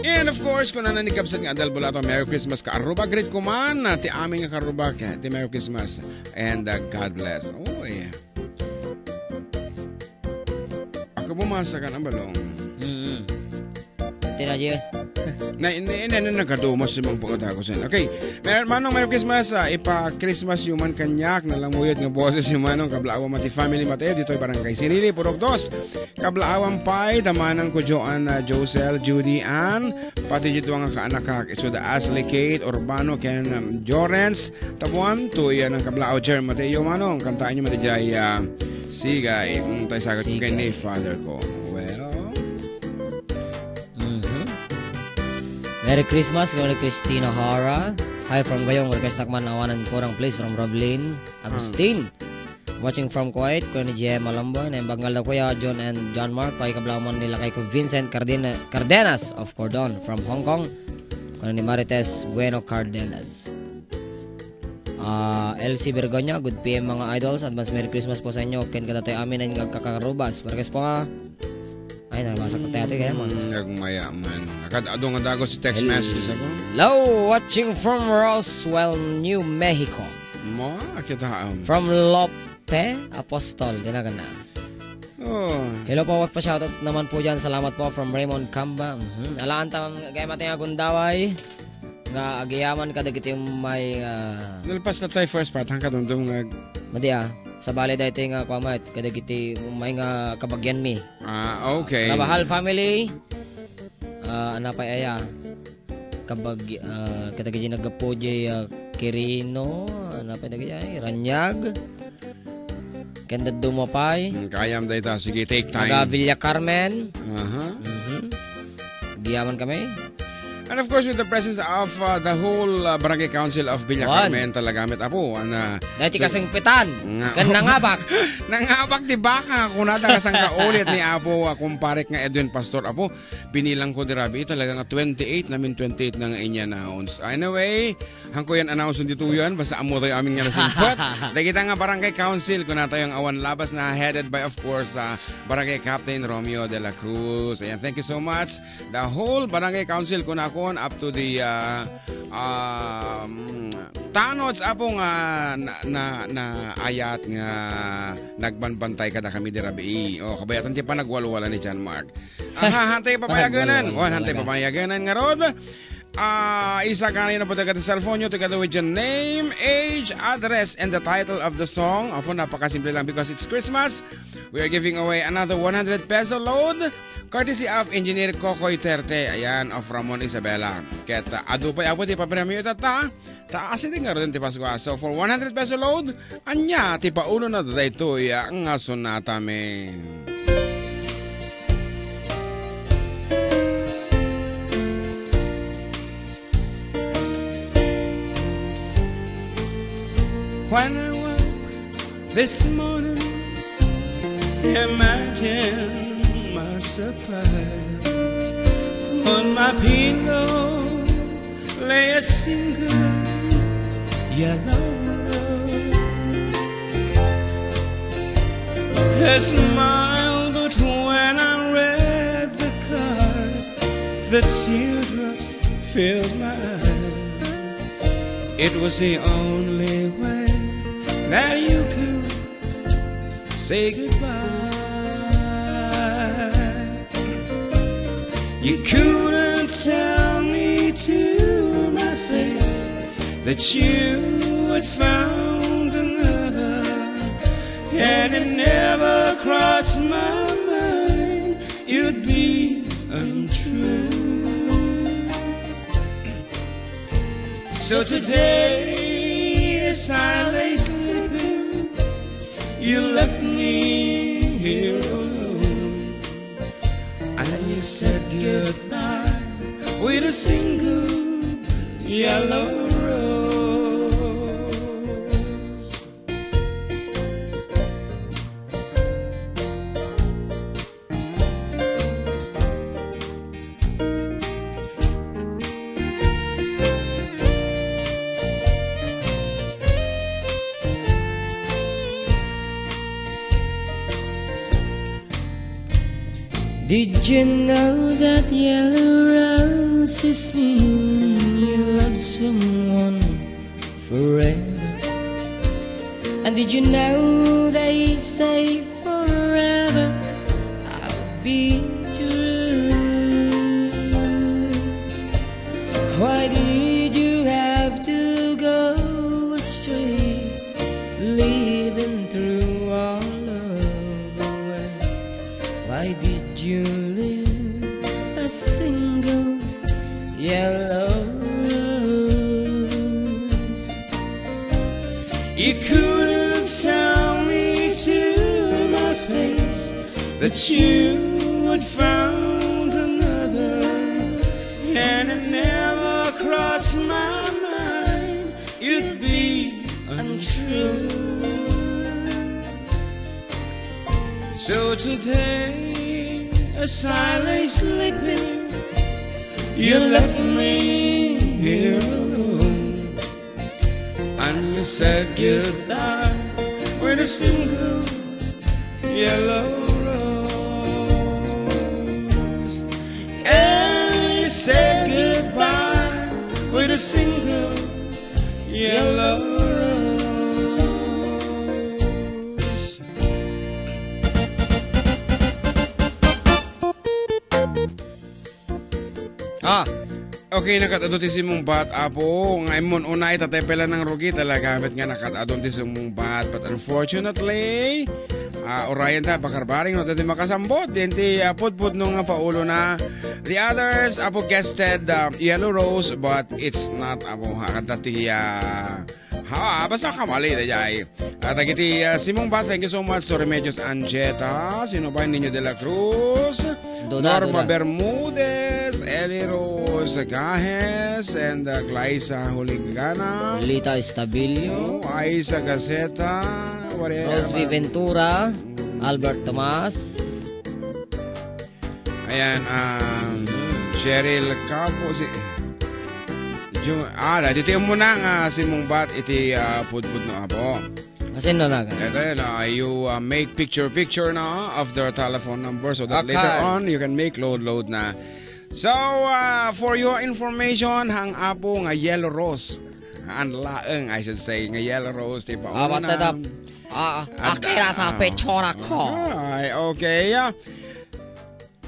And of course, kung nananikabsat nga Adal Bulato, Merry Christmas KARRUBA. Great kuman, ti aming KARRUBA, ti Merry Christmas. And God bless. Oh, yeah. Ako bumasa ka na balong. Tinaji. Nagkadumas si mga pagkatakosan. Okay, manong Merry Christmas. Ipa-Christmas human kanyak na lang muyot nga boses yung manong kablaawan mati family Mateo. Dito'y barangay Sinili, Purok 2. Kablaawan pa'y tamanang ko Joanne, Josel, Judy, Ann. Pati dito ang kaanak so the Ashley, Kate, Urbano, Ken, Jorens. Tabuan, to yan ang kablaaw Jer Mateo manong. Kantaan nyo mati jay sigay. Tayo sagot kay ni father ko. Merry Christmas, Merry Christina Hara. Hi from Gayong, request nakman awanan korang please from Roblin Agustin. Watching from Kuwait, Kuya ni Jem Malamboy, na bangal na Kuya John and John Mark, kay kablaman nila kay Vincent Cardenas of Cordon from Hong Kong. Kuya ni Marites Bueno Cardenas. LC Bergonya, good PM mga idols. Advance Merry Christmas po sa inyo. Ken katatoy amin ang kakarubas. Request po ha. Ay, nabasa ko tayo kaya man. Nagmayaman. Nakadado nga dago si text messages ako. Hello, watching from Roswell, New Mexico. Mo, kita From Lope Apostol, dinagana. Oh. Hello po, what pa shoutout naman po dyan. Salamat po from Raymond Camba. Alaan tamang gaya mating agundaway. Nga agiyaman kadagiti may... Nalpas na tayo first part, hangka dundong nga... Madi sa bali dahito nga kwamat, kadagiti may nga kabagyan mi. Okay. Rabahal family, anapay aya, kadagiti naggapo jay Kirino, anapay dagiti Ranyag, kanda dumapay. Kayam dahito, sige, take time. Naga Villa Carmen. Giyaman kami. And of course, with the presence of the whole Barangay Council of Villa Carmen, talagamit apo. Dati kasing pitan. Kan nangabak. Nangabak di baka. Kung nata kasang kaulit ni Apo, kumparik nga Edwin Pastor Apo, binilang ko dirabi talaga nga 28, namin 28 na nga inya announce. Anyway, hangko yan announce dito yan, basta amo tayo amin nga nasimpot. Dagita nga Barangay Council, kung nata yung awan labas na headed by, of course, Barangay Captain Romeo de la Cruz. Ayan, thank you so much. The whole Barangay Council, kung ako up to the tanods apo nga na ayat nga nagbanbantay kada kami di rabi. O kabayatan ti pa nagwalwala ni John Mark. Hantay papayaganan. Hantay papayaganan nga rod. Isa kanina po taga cellphone nyo together with your name, age, address, and the title of the song. Apo, napakasimple lang because it's Christmas. We are giving away another 100 peso load courtesy of Engineer Kokoy Terte. Ayan, of Ramon Isabela. Kaya ado pa yapo ti papremyo itata. Taasin din nga rin ti Pascua. So for 100 peso load, anya ti paulo na dito ang sonata men. When I woke this morning, imagine my surprise. On my pillow lay a single yellow rose. Her smile, but when I read the card, the teardrops filled my eyes. It was the only way that you could say goodbye. You couldn't tell me to my face that you had found another, and it never crossed my mind you'd be untrue. So today, as I lay sleeping, you left me here alone, and you said goodbye with a single yellow rose. Did you know that yellow rose this mean you love someone forever? And did you know they say forever I'll be true? Why did you have to go astray, living through all of the way? Why did you live a single yellow rose? You couldn't tell me to my face that you would found another, and it never crossed my mind you'd be untrue. So today, as I lay sleeping, you left me here alone, and you said goodbye with a single yellow rose. And you said goodbye with a single yellow rose. Okay, nakataduntis mong bat apo. Ngayon una itatepela ng rugi talaga. Ba't nga nakataduntis mong bat? But unfortunately, orayan ta, pakarbaring no, dati makasambot. Dinti put nung paulo na. The others, apo guested Yellow Rose, but it's not apo hakatati basta kamali na jay. Tagiti Simong Bat, thank you so much to Remedios Anjeta, Sino ba Niño de la Cruz, Norma Bermudez, Eli Rose Gajes, and Glyza Huligana, Lita Estabilio, Aiza Gaceta, Rosy Ventura, Albert Tomas, ayan, Cheryl Capo, dito mo na nga Simong Bat, iti pudpud no apo. Asin na nga? Ito na, you make picture na of their telephone number so that later on you can make load na. So, for your information, hang apo nga Yellow Rose. Ang laeng, I should say, nga Yellow Rose. Di pa una. Akira sa pechora ko. Okay.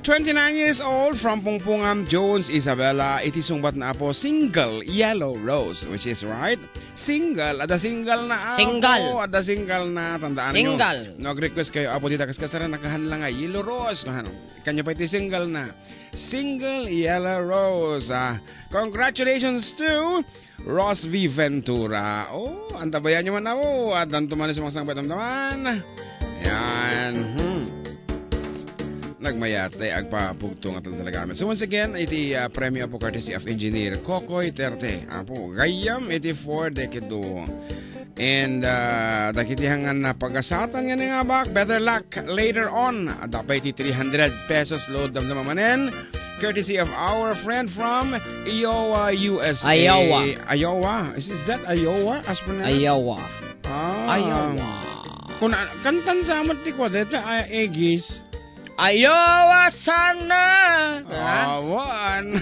29 years old from Pungpungam Jones Isabella. Iti sungbat na po single Yellow Rose, which is right. Single, ada single na apo. Ada single na, tandaan nyo. Nag-request kayo apo dita kaskasaran nakahanla nga Yellow Rose. Kanya pa iti single na. Single Yellow Rose. Congratulations to Ross V. Ventura. Antabayan nyo man ako. At dantuman sa mga sangbat naman. Yan. Nagmayate agpapugto nga talaga amin. So once again, iti premyo po courtesy of Engineer Kokoy Terte. Apo, gayam iti 4 dekedo. And dakitihangan na pagasatan nga nga bak. Better luck later on. Dapat iti 300 pesos load ng Manen. Courtesy of our friend from Iowa, USA. Iowa. Is that Iowa? As pronounced? Iowa. Iowa. Kung kantan sa amat ti ko, dito Egis. Iowa sana! Awan!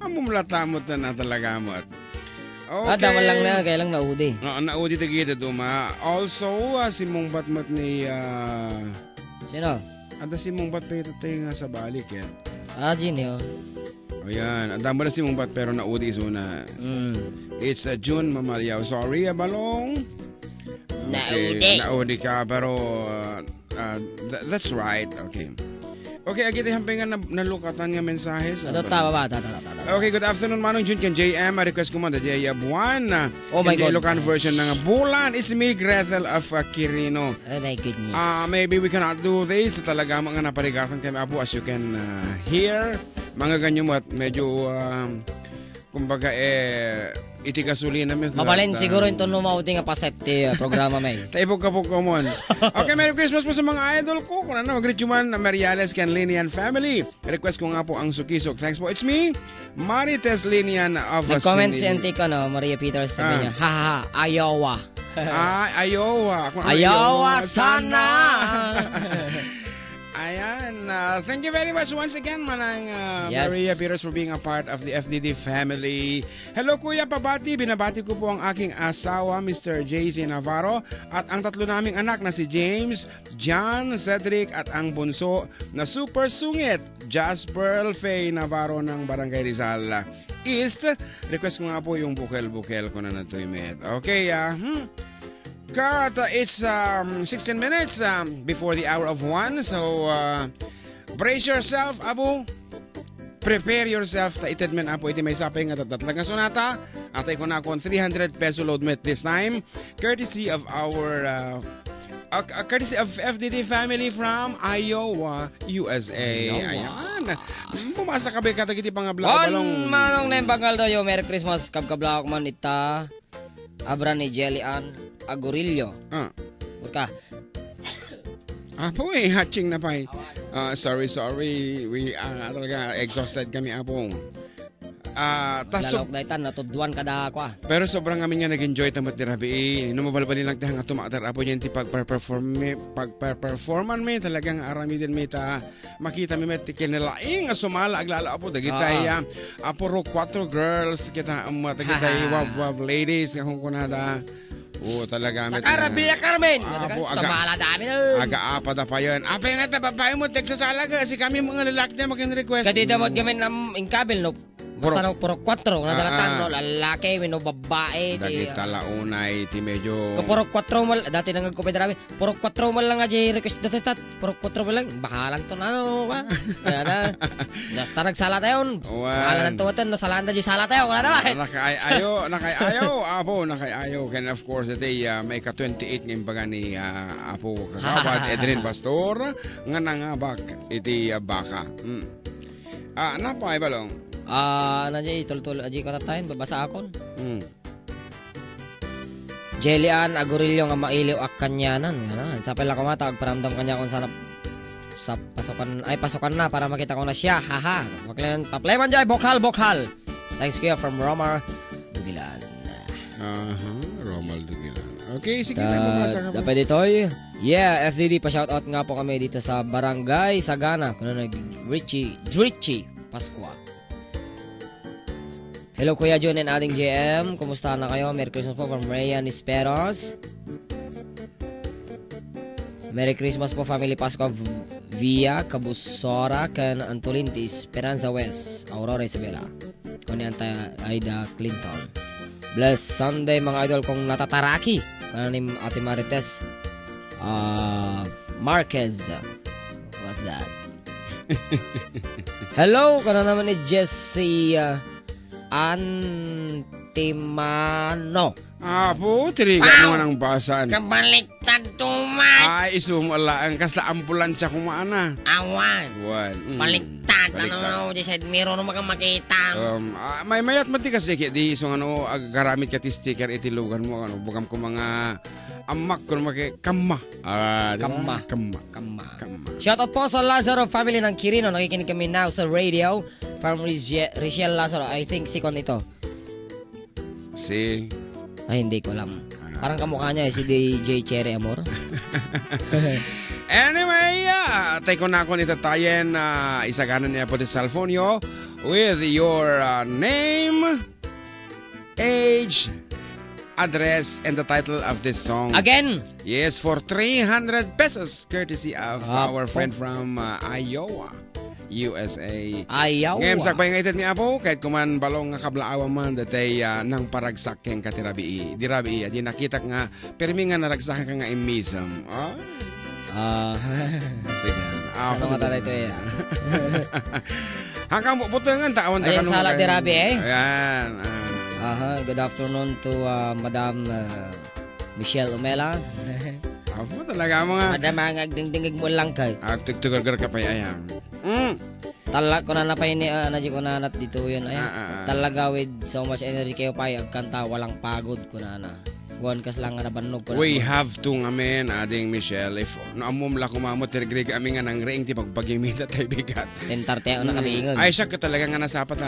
Ang mumulatamot na talaga mo. Okay. Daman lang na, kaya lang naudi. Naudi tagita duma. Also, si Mong Batmat ni... Sino? Ada si Mong Bat pero tayo nga sa balik yan. Gini Ayan, ang damo na si Mong Bat pero naudi isuna. It's June Mamalyaw. Sorry, Balong. Okay, naudi ka pero... that's right. Okay. Okay, agiti hampingan na lukatan nga mensahe sa. Okay, good afternoon Manong Jun kan JM. Request ko man da Jay Buwan. Oh my God. Local version ng Bulan. It's me Gretel of Quirino. Oh my goodness. Maybe we cannot do this. Talaga mga naparigatan kami Abu, as you can hear. Mga ganyan mo at medyo kumbaga iti gasolina may mabalin siguro ito numauti nga pasete programa may. Taibog ka po kumon. Okay, Merry Christmas po sa mga idol ko. Kung ano, mag-greet you man na Mariales can Linian family. Request ko nga po ang sukisok. Thanks po. It's me, Marites Linian of nag-comment si auntie ko, no? Maria Peters, sabi niya, Iowa. Iowa. Iowa sana! Ayan. Thank you very much once again, Manang Yes. Maria Piros, for being a part of the FDD family. Hello, Kuya Pabati. Binabati ko po ang aking asawa, Mr. JC Navarro, at ang tatlo naming anak na si James, John, Cedric, at ang bunso na super sungit, Jasper Faye Navarro ng Barangay Rizal East. Request ko nga po yung bukel-bukel ko na natuimit. Okay, Kat, it's 16 minutes before the hour of 1. So, brace yourself, Abu. Prepare yourself. Taited men, Abu. Iti may sapay nga tatatlaga sonata. Atay ko na akong 300 peso load met this time. Courtesy of our... courtesy of FDD family from Iowa, USA. Ayan. Pumasa ka ba katagiti pang balong. Manong na bagal daw Merry Christmas. Kabkabla ako man ita. Abra ni Jelly Ann Agorillo. Buka. Apo hatching na pa eh. Sorry. We talaga exhausted kami, Apo. Lalok na itan, natudwan kada ako Pero sobrang kami nga nag-enjoy tamat ni Rabi. Numabal pa nilang tahang tumatar Apo niyan ti pag-performan me talagang arami din me ta makita me kinalaing sumala aglala Apo dagitay Apo ro 4 girls kita dagitay wab ladies kung kunada. Talaga sa Carabia Carmen. Sumala dami na. Aga-apa da pa yun. Apay nga tababay mo tegsasala kasi kami mga lalaki na mag-request. Kadita mo gamin ng inkabel no. Basta no puro 4 nadalatan no lalaki no babae dati talaunay ti medyo puro 4 mal dati nang nagkopedrami puro 4 mal lang aja request dati puro 4 mal lang bahalan to na no ba na basta nagsala tayo bahalan to watan no salanda di sala tayo wala na nakaayo Apo nakaayo and of course iti may ka 28 ng baga ni Apo Kagawad Edrin Pastor nga nangabak iti baka napay balong nandiyan tul aji katatayin babasa akon. Jelly Ann Agorillo nga mailiw ak kanyanan. Sa pala ko matag paramdam kanya kung sana sa pasokan na para makita ko na siya. Haha. Papleman dyan bokal. Thanks kuya from Romar Dugilan. Romar Dugilan. Okay, sige na bumasa ka. Dapat ditoy. Yeah, FDD pa shoutout nga po kami dito sa Barangay Sagana. Kuno nag Richie Pasqua. Hello Kuya John and ating JM. Kumusta na kayo? Merry Christmas po from Rayan Esperos. Merry Christmas po family Pasqua via Cabusora kan Antolin ti Esperanza West Aurora Isabela. Kuni anta Aida Clinton. Bless Sunday mga idol kong natataraki. Kanim Ate Marites Marquez. What's that? Hello kana naman ni Jessie Antimano. Apo, tiriga mo ng basan. Kabaliktad tumat. Ay, isumala ang kasla ambulansya kumaana. Awan. Baliktad. Ano, di sa miro no makita. May mayat matikas di so agaramit ka ti sticker itilugan mo bugam ko mga amak ko kamma. Kamma. Shoutout po sa Lazaro family ng Quirino. Nakikinig kami now sa radio. From Richelle Lazaro. I think si Kon ito. Ay, hindi ko alam. Parang kamukha niya si DJ Cherry Amor. Anyway, tayo na ako nitatayin isaganan niya po di cellphone nyo with your name, age, address, and the title of this song. Again? Yes, for 300 pesos courtesy of our friend from Iowa, USA. Ngayon sakbay nga itat niya po kahit kuman balong nga kablaawa man datay nang paragsak keng katirabi di rabi at nakita nga permi nga naragsak ka nga imisam. Sige. Sana matatay ito eh. Hanggang pupungan taon ta kanong sala di rabi eh. Ayan. Good afternoon to Madam Michelle Umela. Apo talaga mga Madam agdingdingig mo lang kay. Tugtugar ka pa ayan. Talaga ko na napay ni naji ko na nat dito yun ay. Talaga with so much energy kayo pa agkanta walang pagod ko na. Gon kas lang nga nabannog ko. We have to ngamen ading Michelle if naamom la kumamot tergrig ami nga nang ring ti pagpagimita tay bigat. Tentarte na kami ingon. Ay siya ka talaga nga nasapat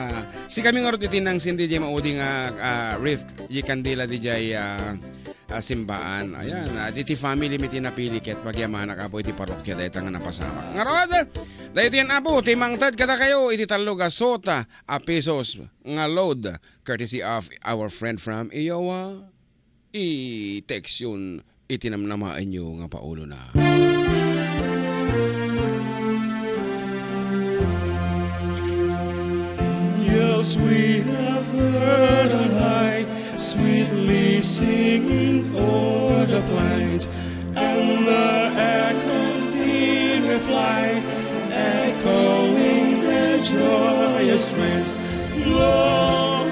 si kami nga rot itinang sindi di maudi nga risk yi kandila di jay simbaan. Ayan, iti family mi tinapili ket pagyamana ka po iti parokya dahil tangan na pasama. Ngarod, dahil yan apo, timangtad kada kayo iti taluga sota a pesos nga load courtesy of our friend from Iowa. I-text yun itinamnamaan nyo nga paulo na. Yes, we have heard on high, sweetly singing o'er the plains, and the echo in reply, echoing their joyous strains. Gloria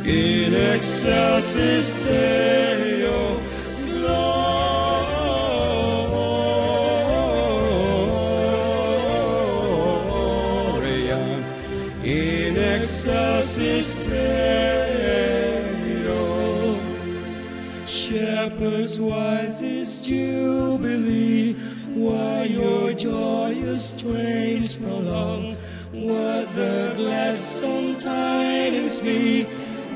in excelsis Deo. Excelsis Deo. Shepherds, why this jubilee? Why your joyous strains prolong? What the gladsome tidings be,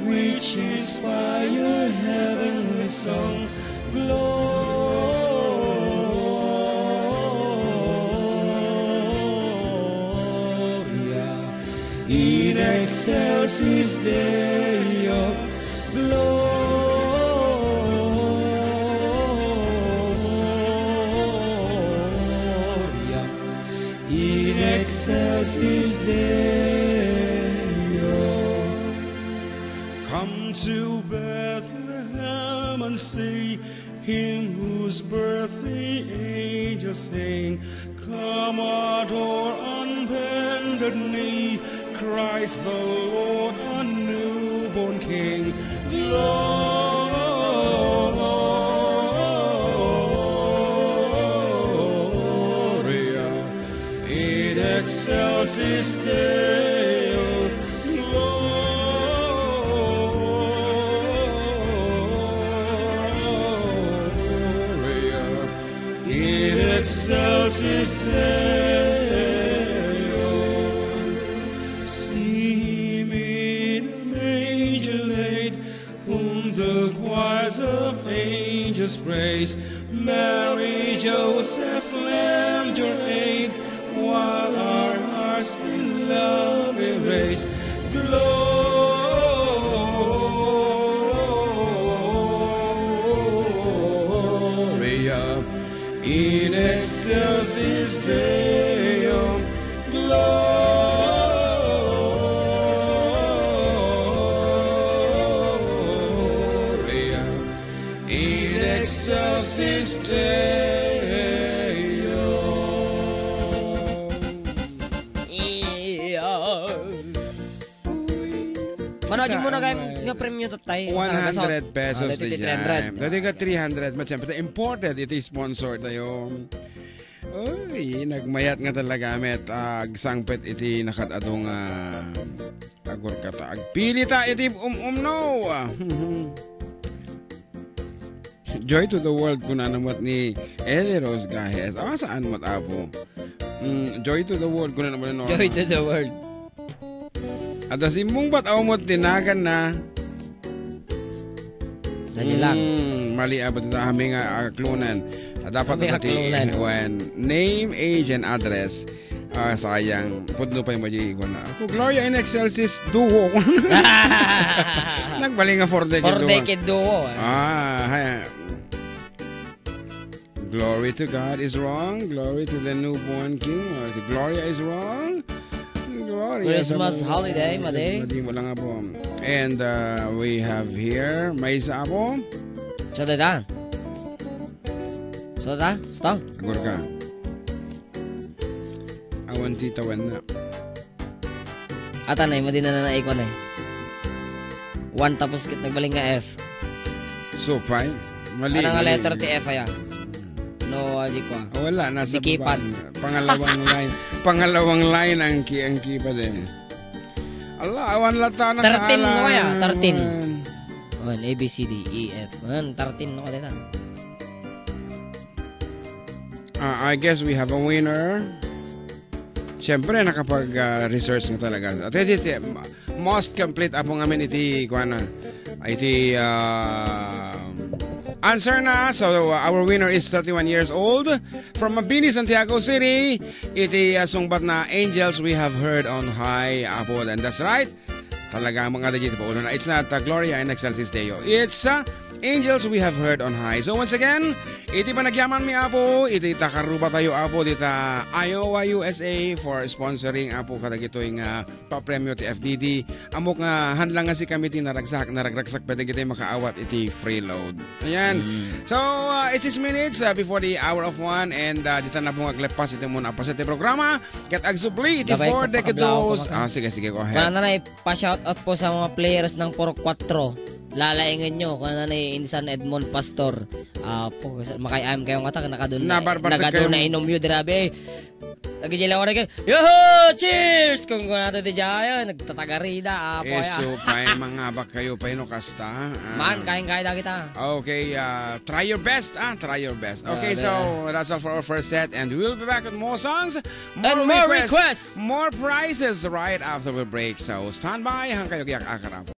which inspire heavenly song? In excelsis Deo, Gloria. In excelsis Deo. Come to Bethlehem and see him whose birth the angels sing. Come, adore on bended knee Christ the Lord, a newborn King. Gloria in excelsis Deo. Gloria in excelsis Deo. The choirs of angels praise, Mary, Joseph, lend your aid, while our hearts in love embrace. Gloria in excelsis Deo. Excelsis Deo. Managin mo na kayo nga premium tatay. 100 pesos di dyan. 300. Dati ka 300. Siyempre, imported. Ito sponsor tayo. Uy, nagmayat nga talaga met. Agsangpet iti nakatadong agor kata. Agpili ta iti no. Joy to the world kung nanamot ni Eli Rose Gahes. Saan mat apo? Joy to the world kung nanamot ni Norma. Joy to the world. At asimbong ba't awamot tinagan na? Dali lang. Mali abot na kami nga klunan. Dapat natin name, age, and address. Sayang. Pudlo pa yung maji ko na. Ako, Gloria in excelsis duo. Nagbaling nga 4-decade duo. Glory to God is wrong. Glory to the newborn King. Gloria is wrong. Gloria. Christmas holiday, madi. Wala nga po. And we have here, may isa po. Sada. Stop. Agor ka. Awan titawan na. Ata na, madi na naikon eh. 1 tapos nagbaling nga F. So, fine. Mali. Ano nga letter ti F ya? No, aji ko. Wala, nasa baba. Pangalawang line. Pangalawang line ang keypad eh. Allah, awan lata na 13 no ya, 13. A, B, C, D, E, F. 13 no kaya. I guess we have a winner. Siyempre, nakapag-research nga talaga. At iti, most complete apong amin iti, kuha na, iti, answer na. So, our winner is 31 years old from Mabini, Santiago City. Iti sungbat na Angels We Have Heard on High, Apo. And that's right. Talaga mga digit po. It's not Gloria and Excelsis Deo. It's Angels We Have Heard on High. So once again, iti panagyaman mi Apo, iti KARRUBA tayo Apo, dita Iowa, USA for sponsoring Apo kadagito yung papremyo ti FDD. Amok nga hanlang nga si kami ti naragraksak pwede kita makaawat iti free load. Ayan. So it's 6 minutes before the hour of 1 and dita na po aglepas iti muna pa sa iti programa. Get agsupli iti 4 decados. Sige, go ahead. Wala na pa-shoutout po sa mga players ng 4-4. Lalaingin nyo kung ano ni Insan Edmond Pastor. Po, makayam kayong kata nakadun na inom yun, dirabe. Nagijila ko na kayo, yoho! Cheers! Kung natin di dyan, nagtatagarida. So, pa'y mga bak kayo pa'y no kasta. Man, kain-kain kita. Okay, try your best. Try your best. Okay, so that's all for our first set. And we'll be back with more songs, more requests, more prizes right after we break. So, stand by. Hang kayo kiyak akarap.